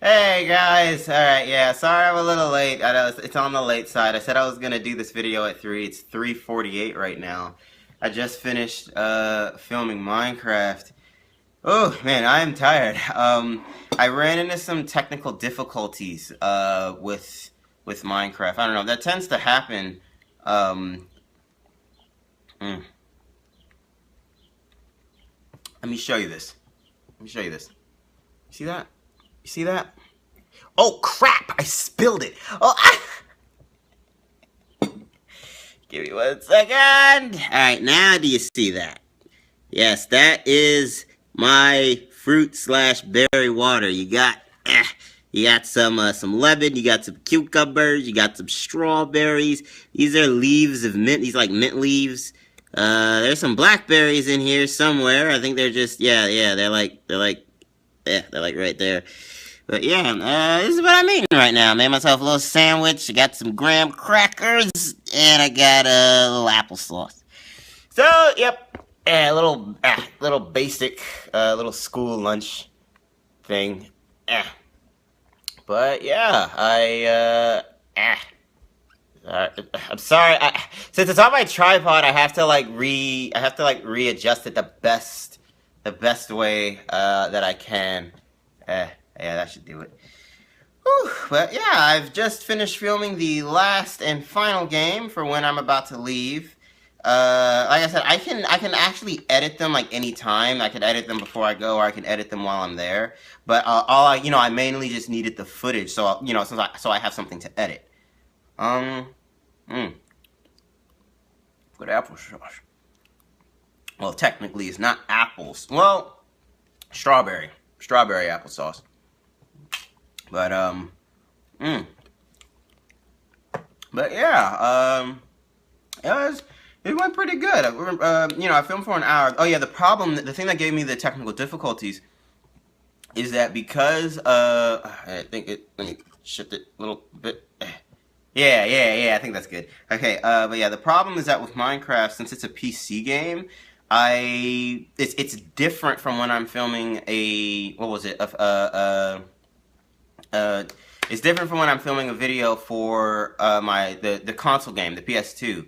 Hey guys, alright, yeah, sorry I'm a little late. I know it's on the late side. I said I was gonna do this video at 3. It's 3:48 right now. I just finished filming Minecraft. Oh man, I am tired. I ran into some technical difficulties with Minecraft. I don't know, that tends to happen. Um, mm. Let me show you this. Let me show you this. See that? You see that? Oh crap! I spilled it. Oh, give me 1 second. All right, now do you see that? Yes, that is my fruit slash berry water. You got some lemon. You got some cucumbers. You got some strawberries. These are leaves of mint. These like mint leaves. There's some blackberries in here somewhere. I think they're just yeah. They're like right there. But yeah, this is what I'm eating right now. I made myself a little sandwich. I got some graham crackers, and I got a little applesauce. So, yep, little basic, little school lunch thing. But yeah, I'm sorry. Since it's on my tripod, I have to readjust it the best way that I can. Yeah, that should do it. Whew, but yeah, I've just finished filming the last and final game for when I'm about to leave. Like I said, I can actually edit them like any time. I can edit them before I go, or I can edit them while I'm there. But I mainly just needed the footage, so so I have something to edit. Good applesauce. Well, technically, it's not apples. Well, strawberry applesauce. But but yeah, it went pretty good. I filmed for an hour. Oh yeah, the thing that gave me the technical difficulties is that because let me shift it a little bit. Yeah, I think that's good. Okay, but yeah, the problem is that with Minecraft, since it's a PC game, it's different from when I'm filming it's different from when I'm filming a video for the console game, the PS2.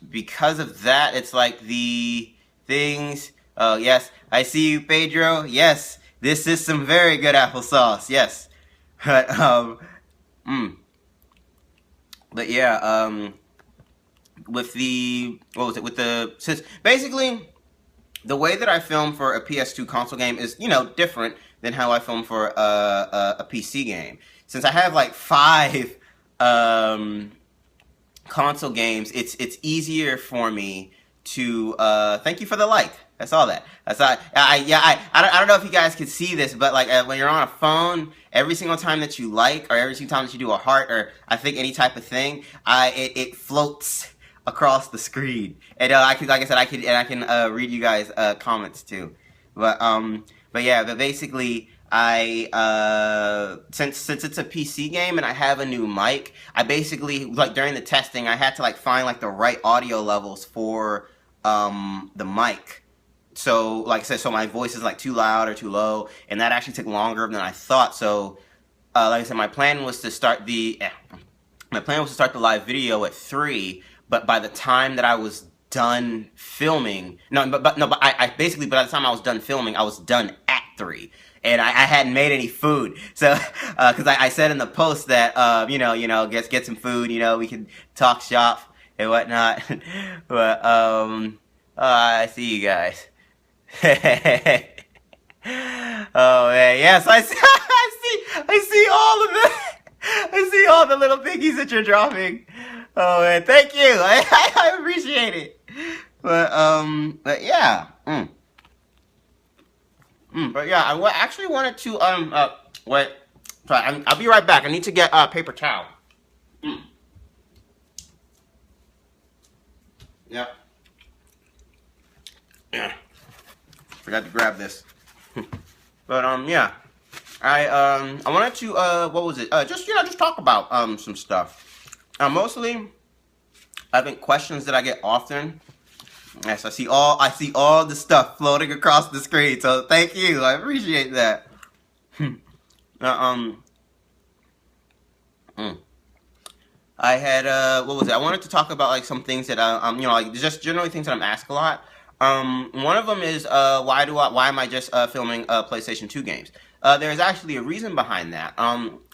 Because of that, it's like the things. Oh yes, I see you, Pedro. Yes, this is some very good applesauce. Yes, but but yeah, with the since basically the way that I film for a PS2 console game is different than how I film for a PC game. Since I have like 5 console games, it's easier for me to thank you for the like. That's all that. I don't know if you guys can see this, but like when you're on a phone, every single time that you like, or every single time that you do a heart, or I think any type of thing, it floats across the screen. And I can read you guys comments too. But yeah, but basically since it's a PC game and I have a new mic, I basically during the testing I had to find the right audio levels for the mic. So like I said, so my voice is too loud or too low, and that actually took longer than I thought. So like I said, my plan was to start the live video at 3, but by the time that I was done filming, but I basically, by the time I was done filming, I was done at 3, and I hadn't made any food. So because I said in the post that get some food, we can talk shop and whatnot. But I see you guys. Oh man, yes, I see I see all the little piggies that you're dropping. Oh man, thank you. I appreciate it. But yeah. But yeah, I actually wanted to wait. Sorry, I'll be right back. I need to get a paper towel. Yeah. Forgot to grab this. But yeah. I wanted to what was it? Just talk about some stuff. Mostly I think questions that I get often. Yes, I see all the stuff floating across the screen. So thank you. I appreciate that. Uh, um, mm. I had what was it? I wanted to talk about like some things that like just generally things that I'm asked a lot. One of them is why am I just filming PlayStation 2 games? There's actually a reason behind that.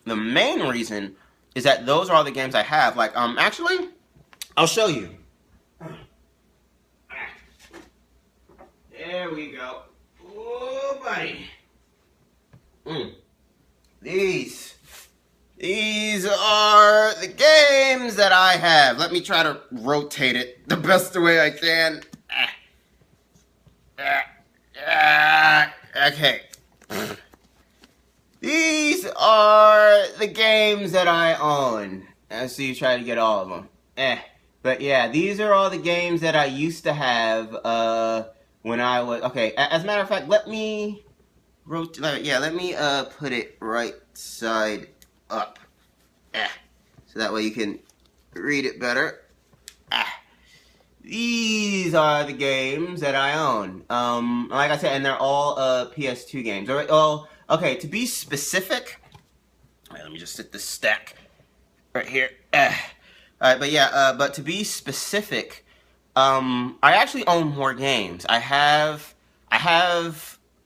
The main reason is that those are all the games I have. Like actually, I'll show you. There we go. Oh, buddy. These. These are the games that I have. Let me try to rotate it the best way I can. Okay. These are the games that I own. Let's see, try to get all of them. But yeah, these are all the games that I used to have when I was... Okay, as a matter of fact, let me put it right side up. So that way you can read it better. These are the games that I own. Like I said, and they're all PS2 games. Okay, to be specific, let me just set this stack right here. Alright, but yeah, but to be specific, I actually own more games. I have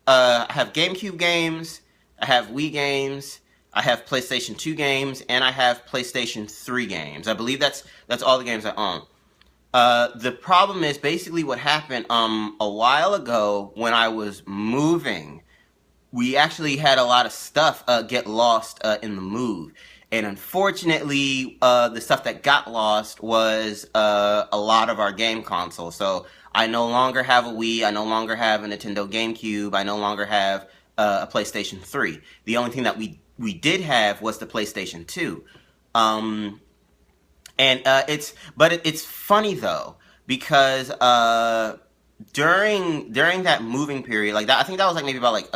GameCube games, I have Wii games, I have PlayStation 2 games, and I have PlayStation 3 games. I believe that's all the games I own. The problem is basically what happened a while ago when I was moving. We actually had a lot of stuff get lost in the move. And unfortunately, the stuff that got lost was a lot of our game consoles. So I no longer have a Wii, I no longer have a Nintendo GameCube, I no longer have a PlayStation 3. The only thing that we did have was the PlayStation 2. It's funny though, because during that moving period, like that, I think that was like maybe about like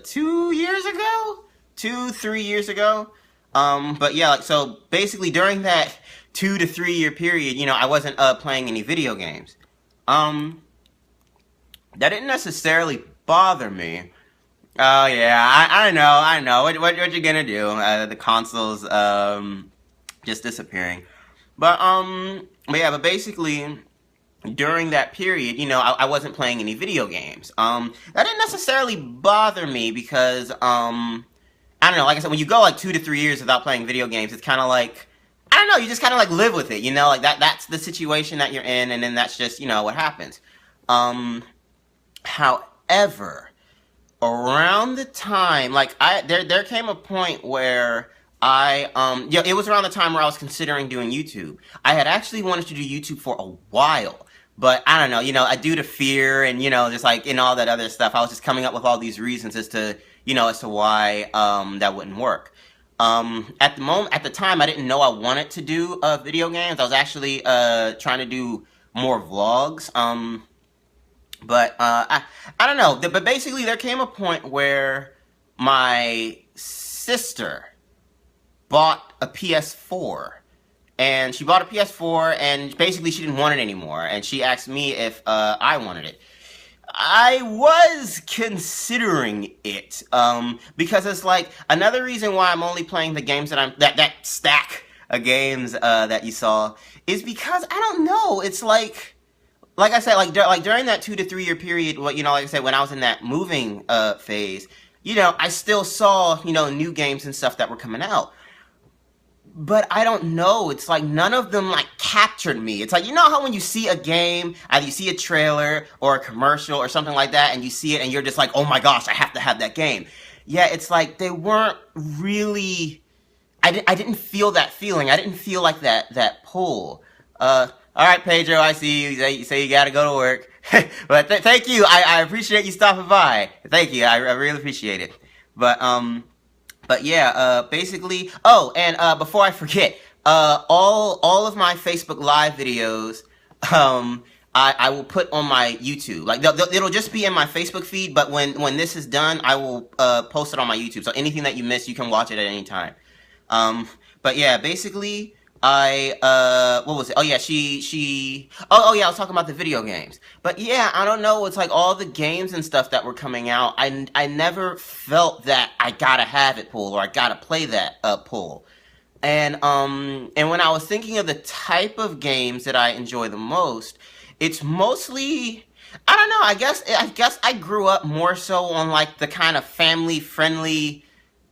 2 years ago, 3 years ago. But yeah, like so basically during that 2 to 3 year period, I wasn't playing any video games. That didn't necessarily bother me. Oh yeah, I know. What you gonna do? The consoles just disappearing. But but basically during that period, I wasn't playing any video games. That didn't necessarily bother me because I don't know, like I said, when you go like 2 to 3 years without playing video games, it's kind of like, I don't know, you just kind of like live with it, like that's the situation that you're in, and then that's just, what happens. However, around the time, like there came a point where it was around the time where I was considering doing YouTube. I had actually wanted to do YouTube for a while, but I don't know, I due to fear and, just like, all that other stuff, I was just coming up with all these reasons as to why that wouldn't work. At the time, I didn't know I wanted to do video games. I was actually trying to do more vlogs. But I don't know. But basically, there came a point where my sister bought a PS4. And she bought a PS4, and basically she didn't want it anymore. And she asked me if I wanted it. I was considering it, because it's like, another reason why I'm only playing the games that that stack of games that you saw, is because, I don't know, it's like I said, like during that 2 to 3 year period, like I said, when I was in that moving phase, I still saw, new games and stuff that were coming out. But I don't know, it's like none of them like captured me. It's like, how when you see a game, either you see a trailer or a commercial or something like that, and you see it and you're just like, oh my gosh, I have to have that game. Yeah, it's like they weren't really, I didn't feel that feeling. I didn't feel like that pull. Alright Pedro, I see you say you gotta go to work. But thank you, I appreciate you stopping by. Thank you, I really appreciate it. But yeah, basically, and before I forget, all of my Facebook Live videos, I will put on my YouTube. Like, it'll just be in my Facebook feed, but when this is done, I will post it on my YouTube. So anything that you miss, you can watch it at any time. But yeah, basically, what was it? Oh yeah, oh yeah, I was talking about the video games. But yeah, I don't know, it's like all the games and stuff that were coming out, I never felt that I gotta have it pull, or I gotta play that pull. And when I was thinking of the type of games that I enjoy the most, it's mostly, I don't know, I guess I grew up more so on like the kind of family friendly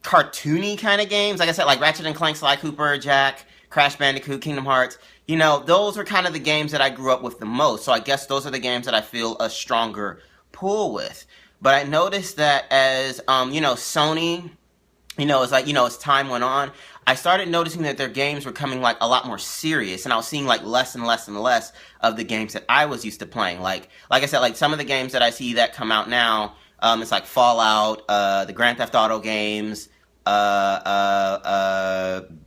cartoony kind of games. Like I said, like Ratchet and Clank, Sly Cooper, Jack, Crash Bandicoot, Kingdom Hearts. You know, those are kind of the games that I grew up with the most. So I guess those are the games that I feel a stronger pull with. But I noticed that as, Sony, it's like, as time went on, I started noticing that their games were coming like a lot more serious, and I was seeing like less and less and less of the games that I was used to playing. Like I said, like some of the games that I see that come out now, it's like Fallout, the Grand Theft Auto games,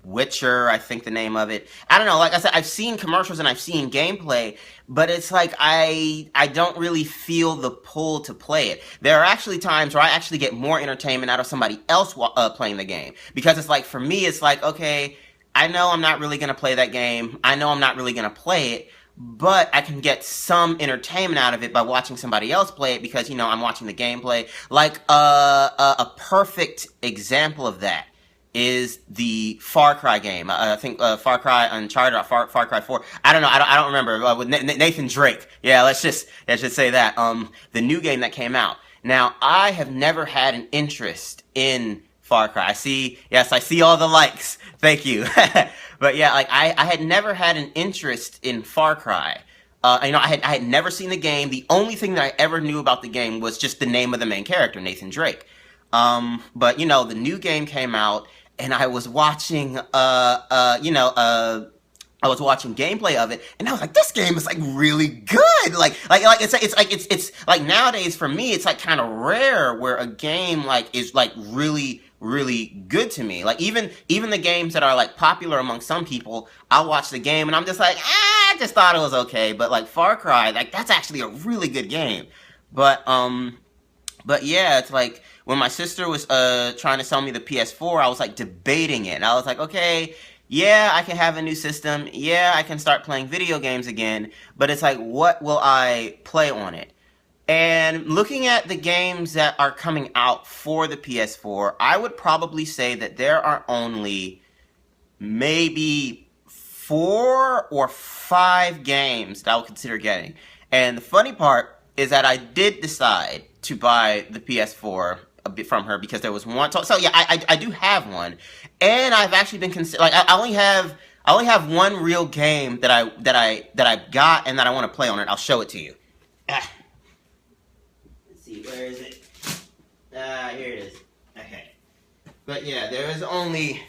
Witcher, I think the name of it. I don't know. Like I said, I've seen commercials and I've seen gameplay, but it's like I don't really feel the pull to play it. There are actually times where I actually get more entertainment out of somebody else playing the game, because it's like, for me, it's like, okay, I know I'm not really gonna play that game. I know I'm not really gonna play it, but I can get some entertainment out of it by watching somebody else play it, because, I'm watching the gameplay. Like, a perfect example of that is the Far Cry game. I think Far Cry Uncharted, or Far Cry 4. I don't know. I don't remember. With Nathan Drake. Yeah, let's just say that. The new game that came out. Now, I have never had an interest in Far Cry. I see all the likes. Thank you. But yeah, like I had never had an interest in Far Cry. I had never seen the game. The only thing that I ever knew about the game was just the name of the main character, Nathan Drake. But the new game came out, and I was watching I was watching gameplay of it, and I was like, this game is like really good. It's like nowadays for me, it's like kind of rare where a game like is like really good to me. Like even the games that are like popular among some people, I'll watch the game and I'm just like, I just thought it was okay. But like Far Cry, like that's actually a really good game. But yeah, it's like when my sister was trying to sell me the PS4, I was like debating it. And I was like, okay, yeah, I can have a new system. Yeah, I can start playing video games again. But it's like, what will I play on it? And looking at the games that are coming out for the PS4, I would probably say that there are only maybe 4 or 5 games that I would consider getting. And the funny part is that I did decide to buy the PS4 a bit from her because there was one. So yeah, I do have one, and I've actually been like I only have one real game that I got and that I want to play on it. I'll show it to you. Let's see, where is it? Here it is. Okay, but yeah, there is only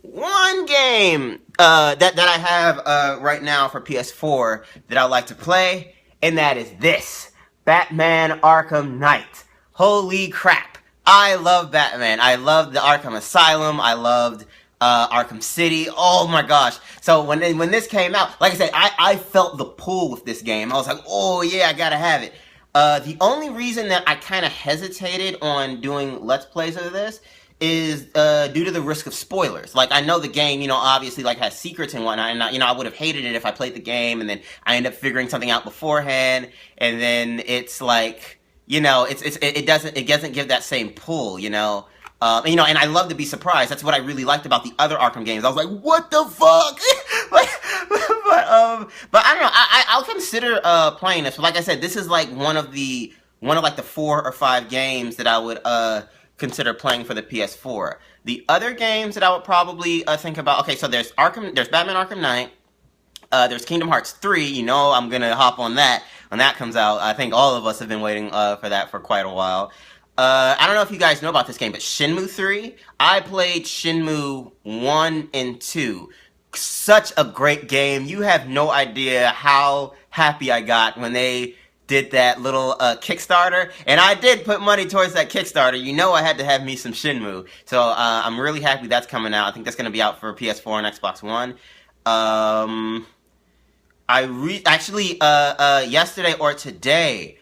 one game that I have right now for PS4 that I like to play, and that is this: Batman Arkham Knight. Holy crap! I love Batman. I love the Arkham Asylum. I loved Arkham City. Oh my gosh. So when this came out, like I said, I felt the pull with this game. I was like, oh yeah, I gotta have it. The only reason that I kind of hesitated on doing Let's Plays of this is due to the risk of spoilers. Like, I know the game, obviously, like, has secrets and whatnot, and I would have hated it if I played the game, and then I end up figuring something out beforehand, and then it's like, it doesn't give that same pull, and I love to be surprised. That's what I really liked about the other Arkham games. I was like, what the fuck? But I don't know. I'll consider playing this. But like I said, this is like one of the 4 or 5 games that I would consider playing for the PS4. The other games that I would probably think about. Okay, so there's Batman Arkham Knight. There's Kingdom Hearts 3. I'm gonna hop on that when that comes out. I think all of us have been waiting for that for quite a while. I don't know if you guys know about this game, but Shenmue 3. I played Shenmue 1 and 2. Such a great game. You have no idea how happy I got when they did that little Kickstarter. And I did put money towards that Kickstarter. I had to have me some Shenmue. So I'm really happy that's coming out. I think that's going to be out for PS4 and Xbox One. Yesterday or today,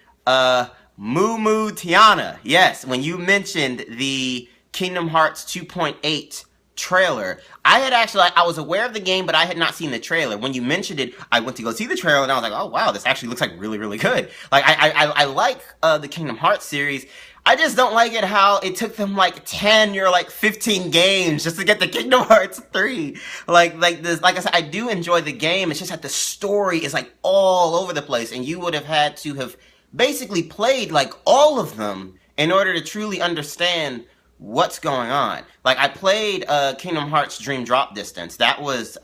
Moo Tiana. Yes, when you mentioned the Kingdom Hearts 2.8 trailer, I had actually, I was aware of the game, but I had not seen the trailer. When you mentioned it, I went to go see the trailer, and I was like, oh wow, this actually looks like really, really good. Like, I like the Kingdom Hearts series. I just don't like it how it took them like 10 or like 15 games just to get the Kingdom Hearts 3. Like this, like I said, I do enjoy the game. It's just that the story is like all over the place, and you would have had to have basically played like all of them in order to truly understand what's going on. Like, I played Kingdom Hearts Dream Drop Distance. That was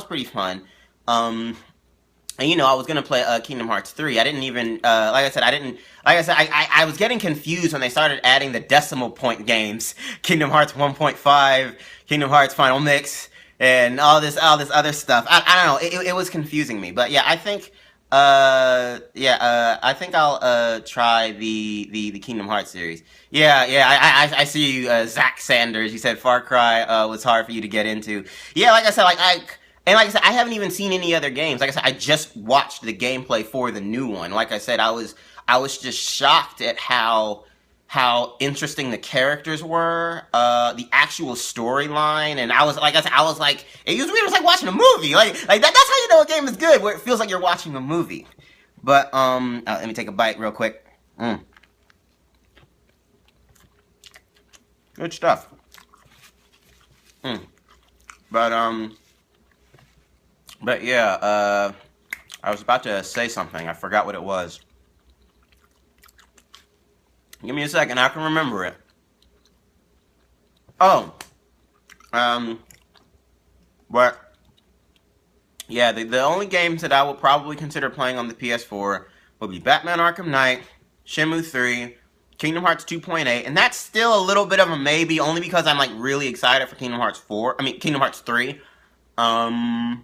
pretty fun. And you know, I was gonna play Kingdom Hearts 3. I didn't even I was getting confused when they started adding the decimal point games. Kingdom Hearts 1.5, Kingdom Hearts Final Mix, and all this other stuff. I don't know. It was confusing me. But yeah, I think I think I'll try the Kingdom Hearts series. I see you, Zach Sanders. You said Far Cry was hard for you to get into. Yeah, like I said, I haven't even seen any other games. Like I said, I just watched the gameplay for the new one. Like I said, I was just shocked at how interesting the characters were, the actual storyline, and I was like, it was like watching a movie. Like that's how you know a game is good, where it feels like you're watching a movie. But let me take a bite real quick. Good stuff. But yeah, I was about to say something. I forgot what it was. Give me a second. I can remember it. Oh. But yeah, the only games that I will probably consider playing on the PS4 will be Batman Arkham Knight, Shenmue 3, Kingdom Hearts 2.8, and that's still a little bit of a maybe, only because I'm like really excited for Kingdom Hearts 3. I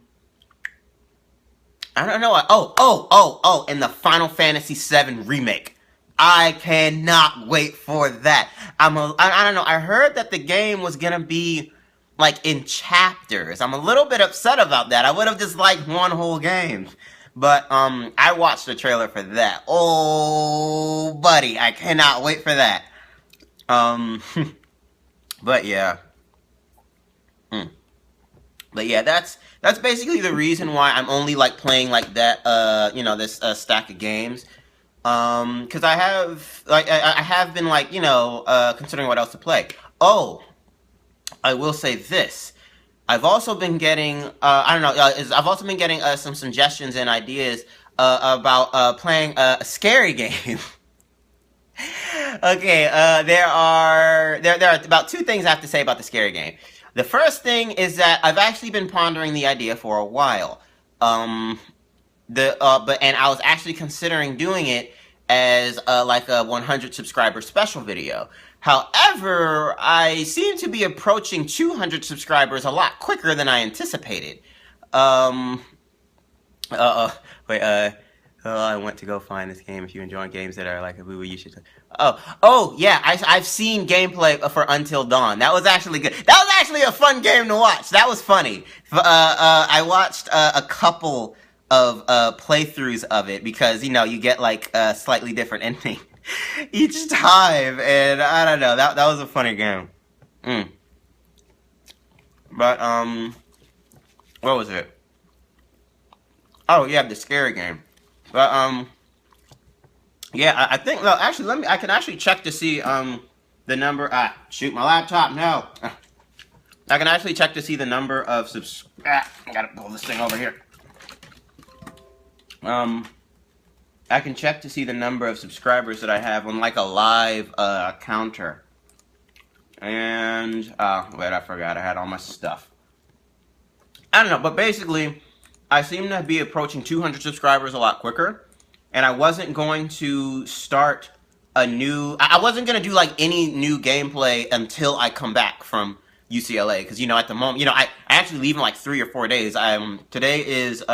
don't know. And the Final Fantasy VII Remake. I cannot wait for that. I don't know. I heard that the game was gonna be like in chapters. I'm a little bit upset about that. I would have just liked one whole game. But I watched the trailer for that. Oh, buddy, I cannot wait for that. But yeah. But yeah, that's basically the reason why I'm only like playing like that this stack of games. Because I have been like, considering what else to play. Oh, I will say this. I've also been getting I've also been getting some suggestions and ideas about playing a scary game. Okay, there are about two things I have to say about the scary game. The first thing is that I've actually been pondering the idea for a while. And I was actually considering doing it as like a 100 subscriber special video. However, I seem to be approaching 200 subscribers a lot quicker than I anticipated. I went to go find this game. If you enjoy games that are like a movie, you should. Yeah, I've seen gameplay for Until Dawn. That was actually good. That was actually a fun game to watch. That was funny. I watched a couple of playthroughs of it because you get like a slightly different ending each time, and I don't know. That was a funny game. But what was it? Oh yeah, the scary game. But yeah, I think. Well, actually, I can actually check to see the number. Shoot, my laptop. No, I can actually check to see the number of I gotta pull this thing over here. I can check to see the number of subscribers that I have on like a live counter. And wait, I forgot I had all my stuff. I don't know, but basically, I seem to be approaching 200 subscribers a lot quicker, and I wasn't going to start I wasn't going to do like any new gameplay until I come back from UCLA, because at the moment, I actually leave in like 3 or 4 days. Today is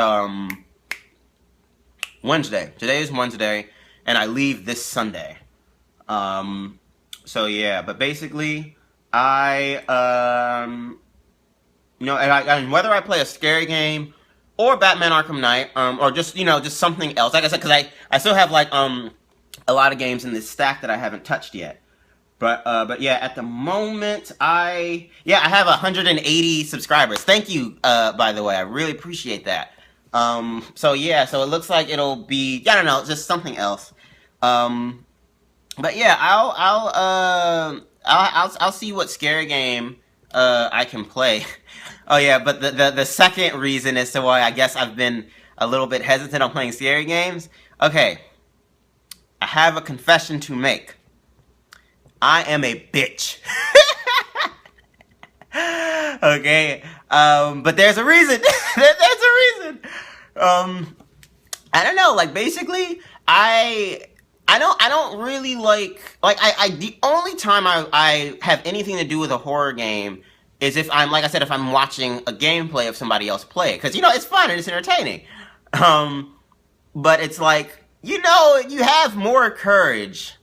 Wednesday. Today is Wednesday, and I leave this Sunday. So yeah, but basically, and whether I play a scary game or Batman Arkham Knight, or just something else. Like I said, because I still have like a lot of games in this stack that I haven't touched yet. But yeah, at the moment, I have 180 subscribers. Thank you, by the way. I really appreciate that. So yeah, so it looks like it'll be, I don't know, just something else. But yeah, I'll see what scary game I can play. Oh yeah, but the second reason as to why I guess I've been a little bit hesitant on playing scary games. Okay, I have a confession to make. I am a bitch. Okay, but there's a reason. There's a reason. I don't know. Like basically, I don't really like I the only time I have anything to do with a horror game is if I'm, like I said, if I'm watching a gameplay of somebody else play it, because it's fun and it's entertaining. But it's like you have more courage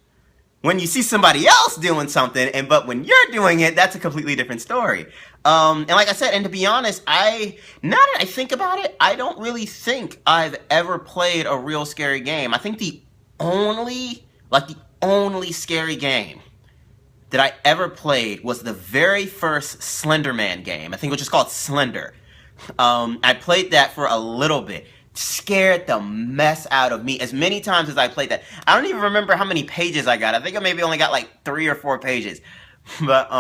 when you see somebody else doing something, but when you're doing it, that's a completely different story. And like I said, and to be honest, now that I think about it, I don't really think I've ever played a real scary game. I think the only scary game that I ever played was the very first Slender Man game. I think it was just called Slender. I played that for a little bit. Scared the mess out of me as many times as I played that. I don't even remember how many pages I got. I think I maybe only got like 3 or 4 pages. But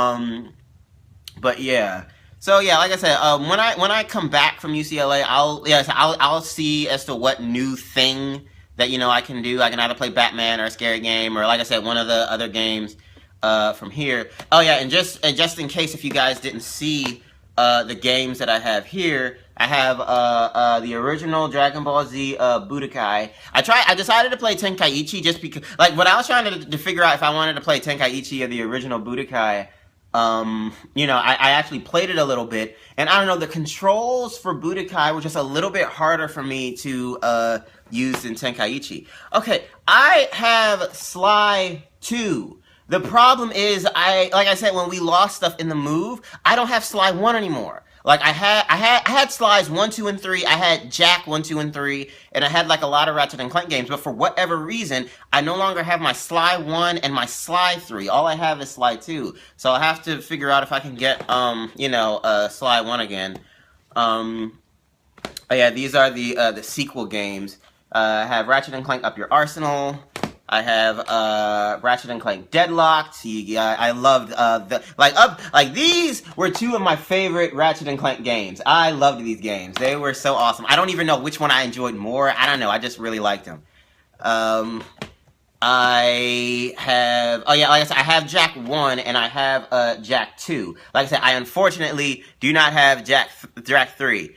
yeah. So yeah, like I said, when I come back from UCLA, I'll see as to what new thing that I can do. I can either play Batman or a scary game, or like I said, one of the other games from here. Oh yeah, and just in case if you guys didn't see the games that I have here, I have the original Dragon Ball Z Budokai. I decided to play Tenkaichi just because, like, what I was trying to figure out if I wanted to play Tenkaichi or the original Budokai. I actually played it a little bit, and I don't know, the controls for Budokai were just a little bit harder for me to use in Tenkaichi. Okay, I have Sly 2. The problem is, like I said, when we lost stuff in the move, I don't have Sly 1 anymore. Like I had Slides 1, 2, and 3. I had Jack 1, 2, and 3, and I had like a lot of Ratchet and Clank games. But for whatever reason, I no longer have my Sly 1 and my Sly 3. All I have is Sly 2. So I have to figure out if I can get Sly 1 again. Oh yeah, these are the sequel games. I have Ratchet and Clank Up Your Arsenal. I have Ratchet and Clank Deadlocked. I loved these were 2 of my favorite Ratchet and Clank games. I loved these games. They were so awesome. I don't even know which one I enjoyed more. I don't know. I just really liked them. I have like I said, I have Jak 1 and I have Jak 2. Like I said, I unfortunately do not have Jak 3.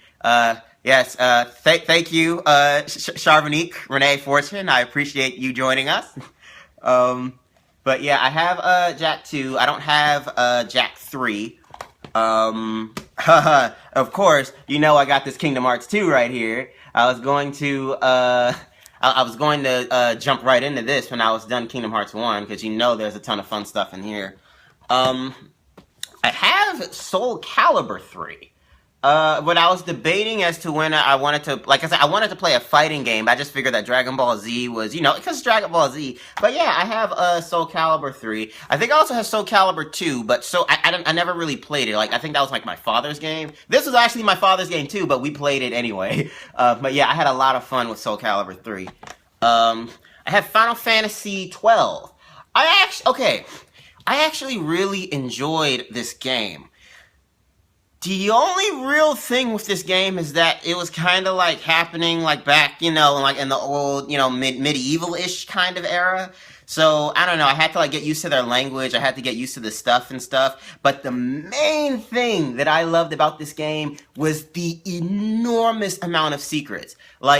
Yes, thank you, Charvanique, Renee Fortune. I appreciate you joining us. But yeah, I have Jak 2. I don't have Jak 3. Of course, I got this Kingdom Hearts 2 right here. I was going to jump right into this when I was done Kingdom Hearts 1, because there's a ton of fun stuff in here. I have Soul Calibur 3. But I was debating as to when I wanted to, like I said, I wanted to play a fighting game. I just figured that Dragon Ball Z was, because it's Dragon Ball Z. But yeah, I have Soul Calibur 3. I think I also have Soul Calibur 2, but I never really played it. Like, I think that was like my father's game. This was actually my father's game too, but we played it anyway. But yeah, I had a lot of fun with Soul Calibur 3. I have Final Fantasy 12. I actually really enjoyed this game. The only real thing with this game is that it was kind of like happening like back, like in the old, medieval-ish kind of era. So, I don't know, I had to like get used to their language, I had to get used to the stuff and stuff. But the main thing that I loved about this game was the enormous amount of secrets. I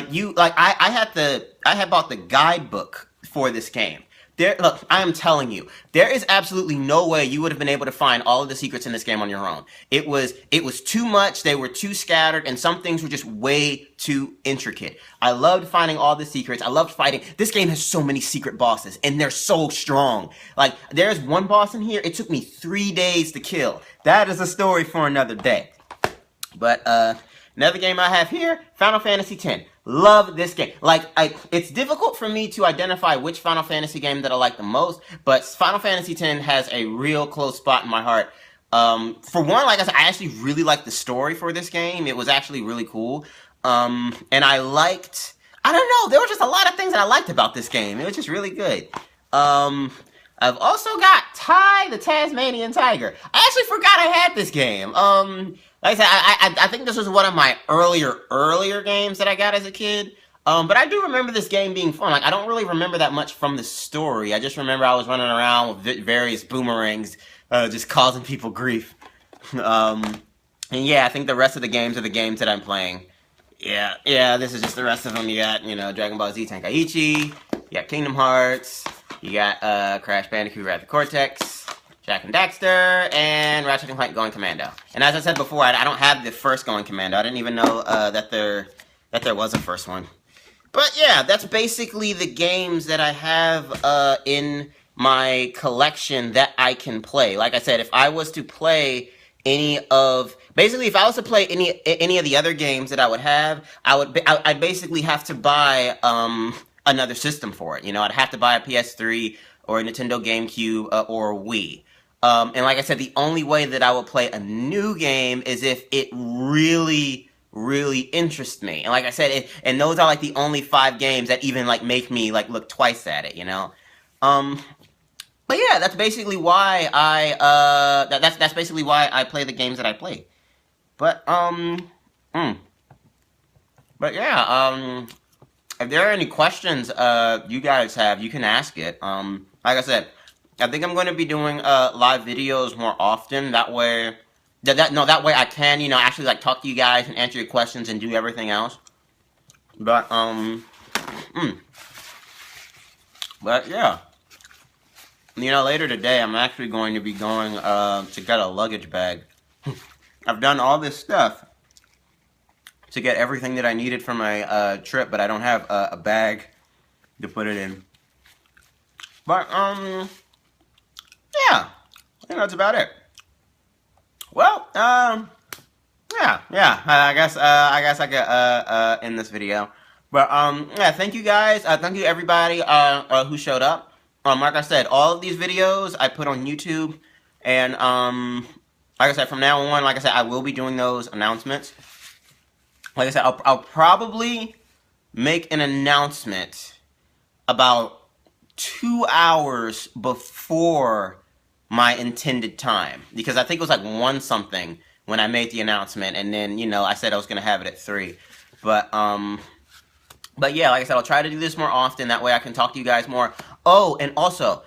had bought the guidebook for this game. Look, I am telling you, there is absolutely no way you would have been able to find all of the secrets in this game on your own. It was too much, they were too scattered, and some things were just way too intricate. I loved finding all the secrets. I loved fighting. This game has so many secret bosses, and they're so strong. Like, there's one boss in here, it took me 3 days to kill. That is a story for another day. But, another game I have here, Final Fantasy X. love this game. Like, it's difficult for me to identify which Final Fantasy game that I like the most, but Final Fantasy X has a real close spot in my heart. For one, like I said, I actually really liked the story for this game. It was actually really cool. And I liked, I don't know, there were just a lot of things that I liked about this game. It was just really good. I've also got Ty the Tasmanian Tiger. I actually forgot I had this game. Like I said, I think this was one of my earlier games that I got as a kid. But I do remember this game being fun. Like, I don't really remember that much from the story. I just remember I was running around with various boomerangs, just causing people grief. And yeah, I think the rest of the games are the games that I'm playing. Yeah, this is just the rest of them. You got, you know, Dragon Ball Z Tenkaichi, you got Kingdom Hearts, you got Crash Bandicoot Wrath of Cortex, Jak and Daxter, and Ratchet and Clank Going Commando. And as I said before, I don't have the first Going Commando. I didn't even know that there was a first one. But yeah, that's basically the games that I have in my collection that I can play. Like I said, if I was to play any of the other games that I would have, I'd basically have to buy another system for it. You know, I'd have to buy a PS3 or a Nintendo GameCube or a Wii. And like I said, the only way that I would play a new game is if it really interests me. And like I said, and those are like the only 5 games that even like make me like look twice at it, you know? But yeah, that's basically why that's basically why I play the games that I play. But but yeah, if there are any questions you guys have, you can ask it. Like I said, I think I'm going to be doing live videos more often. That way, that way I can, you know, actually like talk to you guys and answer your questions and do everything else. But but yeah. You know, later today, I'm actually going to be going to get a luggage bag. I've done all this stuff to get everything that I needed for my trip, but I don't have a bag to put it in. But, yeah, I think that's about it. Well, yeah, I guess I could end this video. But, yeah, thank you guys. Thank you everybody who showed up. Like I said, all of these videos I put on YouTube, and like I said, from now on, like I said, I will be doing those announcements. Like I said, I'll probably make an announcement about 2 hours before my intended time, because I think it was like 1 something when I made the announcement, and then, you know, I said I was gonna have it at 3, but yeah, like I said, I'll try to do this more often. That way I can talk to you guys more. Oh, and also,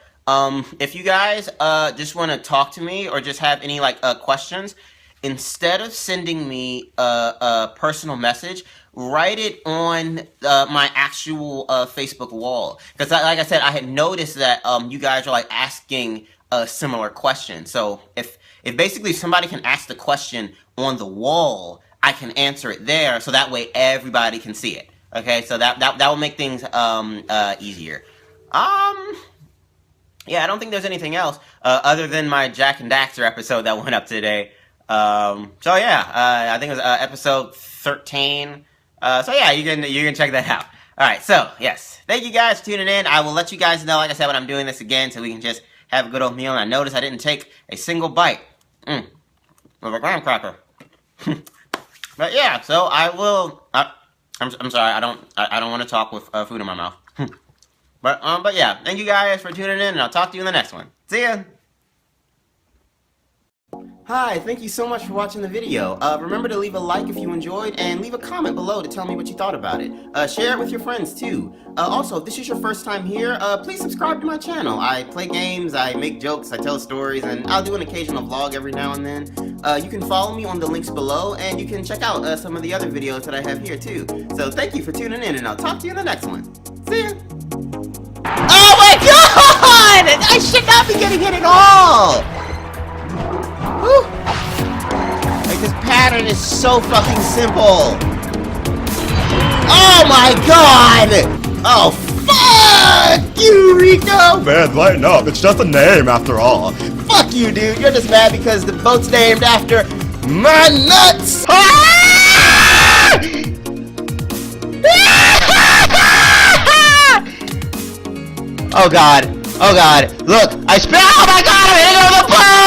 if you guys just want to talk to me or just have any like questions, instead of sending me a personal message, write it on my actual Facebook wall. Because like I said, I had noticed that you guys are like asking a similar question. So if basically somebody can ask the question on the wall, I can answer it there. So that way everybody can see it. Okay, so that will make things easier. Yeah, I don't think there's anything else other than my Jak and Daxter episode that went up today. So yeah, I think it was episode 13. So yeah, you can check that out. All right, so yes, thank you guys for tuning in. I will let you guys know, like I said, when I'm doing this again, so we can just have a good old meal. And I noticed I didn't take a single bite of a graham cracker. But yeah, so I will. I'm sorry, I don't want to talk with food in my mouth. But yeah, thank you guys for tuning in, and I'll talk to you in the next one. See ya! Hi, thank you so much for watching the video. Remember to leave a like if you enjoyed, and leave a comment below to tell me what you thought about it. Share it with your friends too. Also, if this is your first time here, please subscribe to my channel. I play games, I make jokes, I tell stories, and I'll do an occasional vlog every now and then. You can follow me on the links below, and you can check out some of the other videos that I have here too. So thank you for tuning in, and I'll talk to you in the next one. See ya! Oh my god! I should not be getting hit at all! Whew. Like, this pattern is so fucking simple. Oh my god! Oh, fuck you, Rico! Man, lighten up. It's just a name after all. Fuck you, dude. You're just mad because the boat's named after my nuts! Ah! Ah! Oh god. Oh god. Look, I spit. Oh my god, I'm hitting on the